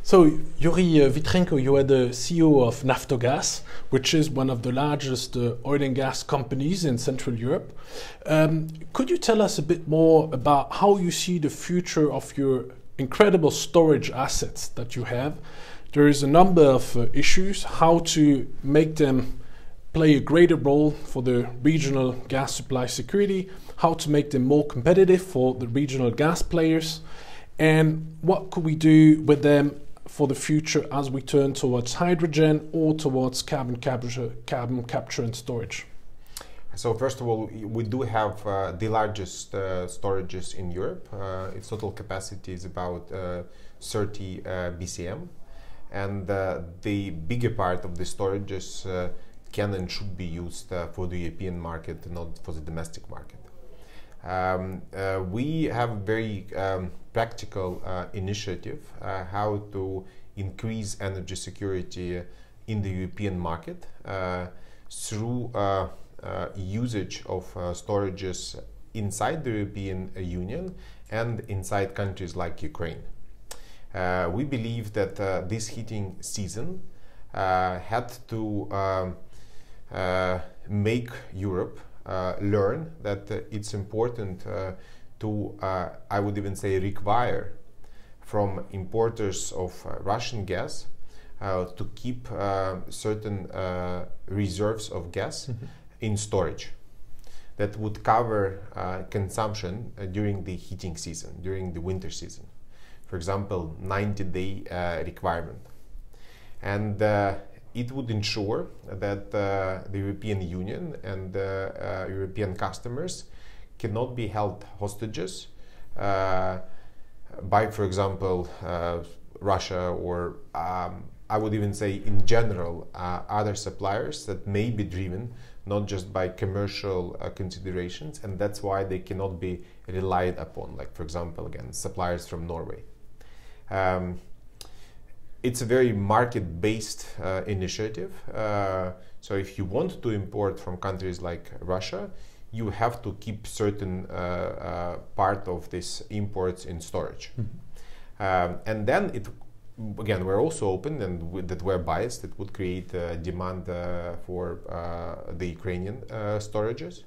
So, Yuriy Vitrenko, you are the CEO of Naftogaz, which is one of the largest oil and gas companies in Central Europe. Could you tell us a bit more about how you see the future of your incredible storage assets that you have? There is a number of issues, how to make them play a greater role for the regional gas supply security, how to make them more competitive for the regional gas players, and what could we do with them for the future as we turn towards hydrogen or towards carbon capture and storage? So first of all, we do have the largest storages in Europe. Its total capacity is about 30 BCM, and the bigger part of the storages can and should be used for the European market, not for the domestic market. We have a very practical initiative how to increase energy security in the European market through usage of storages inside the European Union and inside countries like Ukraine. We believe that this heating season had to make Europe learn that it's important to, I would even say, require from importers of Russian gas to keep certain reserves of gas in storage that would cover consumption during the heating season, during the winter season. For example, 90-day requirement. And it would ensure that the European Union and European customers cannot be held hostages by, for example, Russia or I would even say in general other suppliers that may be driven not just by commercial considerations, and that's why they cannot be relied upon, like for example again suppliers from Norway. It's a very market-based initiative. So if you want to import from countries like Russia, you have to keep certain part of these imports in storage. And then again, we're also open and that we're biased. It would create demand for the Ukrainian storages,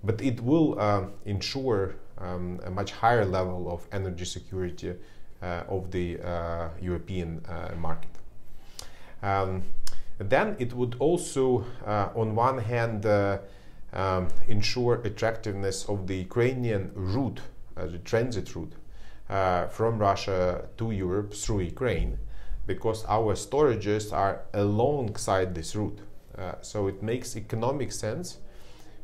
but it will ensure a much higher level of energy security of the European market. Then it would also, on one hand, ensure attractiveness of the Ukrainian route, the transit route from Russia to Europe through Ukraine, because our storages are alongside this route. So it makes economic sense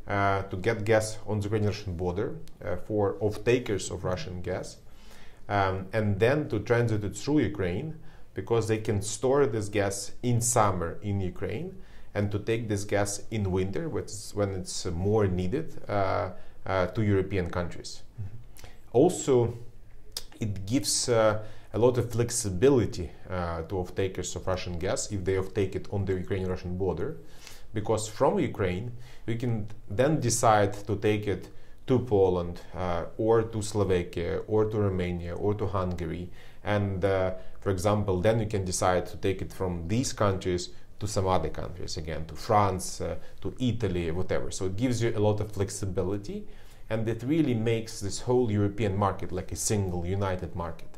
to get gas on the Ukrainian-Russian border for off-takers of Russian gas, and then to transit it through Ukraine, because they can store this gas in summer in Ukraine and to take this gas in winter when it's more needed to European countries. Also, it gives a lot of flexibility to off-takers of Russian gas if they off-take it on the Ukrainian-Russian border, because from Ukraine we can then decide to take it to Poland or to Slovakia or to Romania or to Hungary, and for example then you can decide to take it from these countries to some other countries, again to France, to Italy, whatever. So it gives you a lot of flexibility, and it really makes this whole European market like a single united market.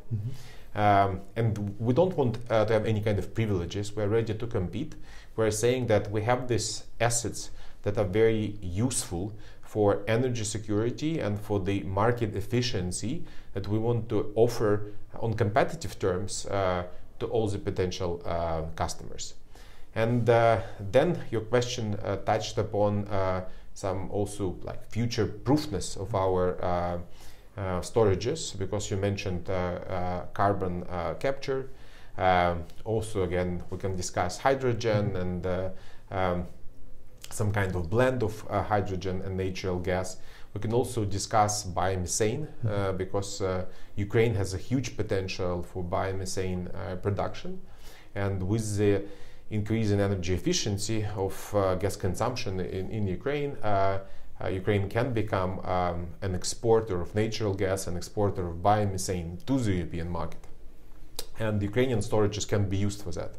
And we don't want to have any kind of privileges. We're ready to compete. We're saying that we have these assets that are very useful for energy security and for the market efficiency that we want to offer on competitive terms to all the potential customers. And then your question touched upon some also like future proofness of our storages, because you mentioned carbon capture. Also, again, we can discuss hydrogen and some kind of blend of hydrogen and natural gas. We can also discuss biomethane because Ukraine has a huge potential for biomethane production, and with the increase in energy efficiency of gas consumption in Ukraine, Ukraine can become an exporter of natural gas, an exporter of biomethane to the European market. and the Ukrainian storages can be used for that.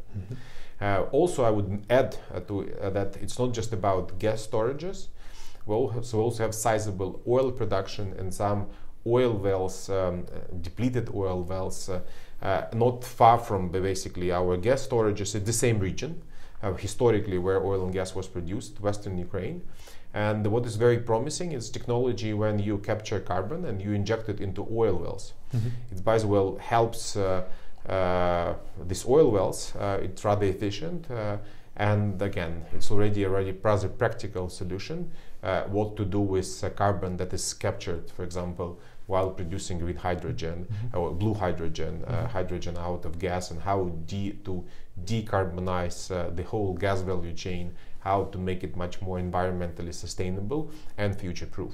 Also, I would add that it's not just about gas storages. We also have sizable oil production and some oil wells, depleted oil wells, not far from basically our gas storages in the same region, historically where oil and gas was produced, Western Ukraine. And what is very promising is technology when you capture carbon and you inject it into oil wells. It, by the way, helps these oil wells. It's rather efficient, and again, it's already a rather practical solution. What to do with carbon that is captured, for example, while producing green hydrogen or blue hydrogen, hydrogen out of gas, and how to decarbonize the whole gas value chain, how to make it much more environmentally sustainable and future-proof.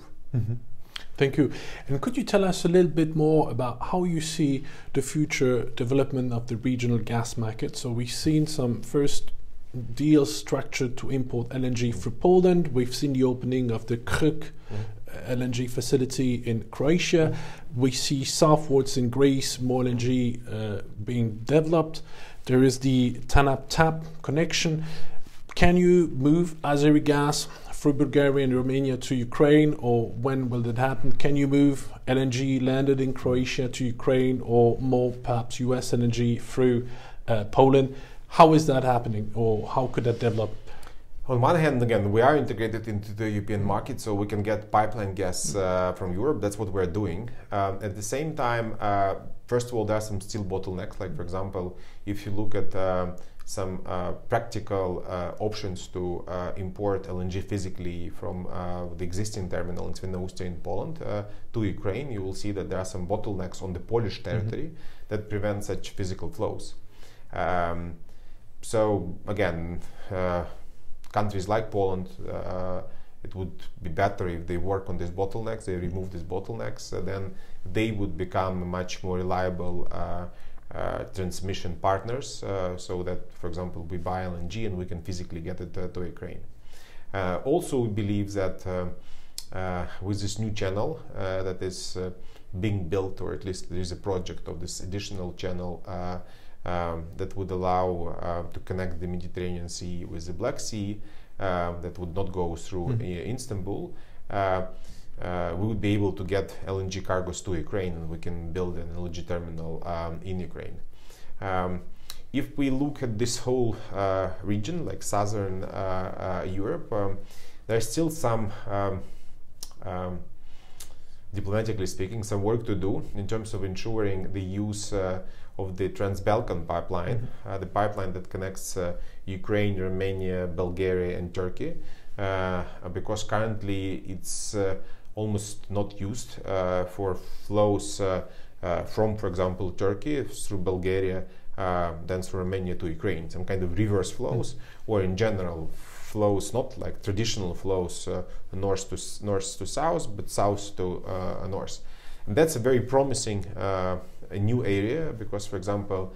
Thank you. And could you tell us a little bit more about how you see the future development of the regional gas market? So we've seen some first deals structured to import LNG through Poland. We've seen the opening of the Krk LNG facility in Croatia. We see southwards in Greece more LNG being developed. There is the TANAP-TAP connection. Can you move Azeri gas through Bulgaria and Romania to Ukraine, or when will that happen? Can you move LNG landed in Croatia to Ukraine, or more perhaps US LNG through Poland? How is that happening, or how could that develop? On one hand, again, we are integrated into the European market, so we can get pipeline gas from Europe. That's what we're doing. At the same time, first of all, there are some still bottlenecks. Like, for example, if you look at some practical options to import LNG physically from the existing terminal in Świnoujście in Poland to Ukraine, you will see that there are some bottlenecks on the Polish territory that prevent such physical flows. So again, countries like Poland, it would be better if they work on these bottlenecks, they remove these bottlenecks, then they would become much more reliable transmission partners, so that, for example, we buy LNG and we can physically get it to Ukraine. Also, we believe that with this new channel that is being built, or at least there is a project of this additional channel that would allow to connect the Mediterranean Sea with the Black Sea, that would not go through Istanbul, we would be able to get LNG cargoes to Ukraine, and we can build an LNG terminal in Ukraine. If we look at this whole region, like southern Europe, there's still some, diplomatically speaking, some work to do in terms of ensuring the use of the Trans-Balkan pipeline, the pipeline that connects Ukraine, Romania, Bulgaria and Turkey, because currently it's almost not used for flows from, for example, Turkey through Bulgaria, then through Romania to Ukraine, some kind of reverse flows, or in general flows, not like traditional flows north to south, but south to north. And that's a very promising a new area, because, for example,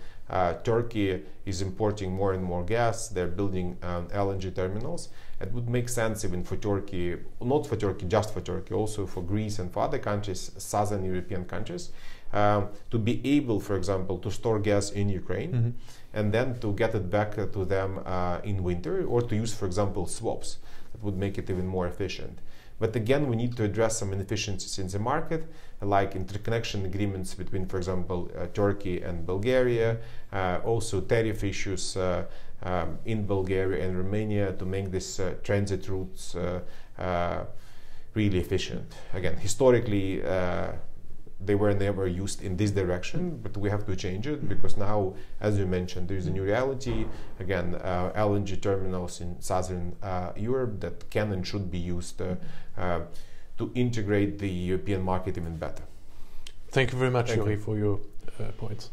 Turkey is importing more and more gas. They're building LNG terminals. It would make sense even for Turkey, not for Turkey, just for Turkey, also for Greece and for other countries, southern European countries, to be able, for example, to store gas in Ukraine and then to get it back to them in winter, or to use, for example, swaps. That would make it even more efficient. But again, we need to address some inefficiencies in the market, like interconnection agreements between, for example, Turkey and Bulgaria, also tariff issues in Bulgaria and Romania, to make these transit routes really efficient. Again, historically, they were never used in this direction, but we have to change it, because now, as you mentioned, there is a new reality. Again, LNG terminals in southern Europe that can and should be used to integrate the European market even better. Thank you very much, Yuriy, for your points.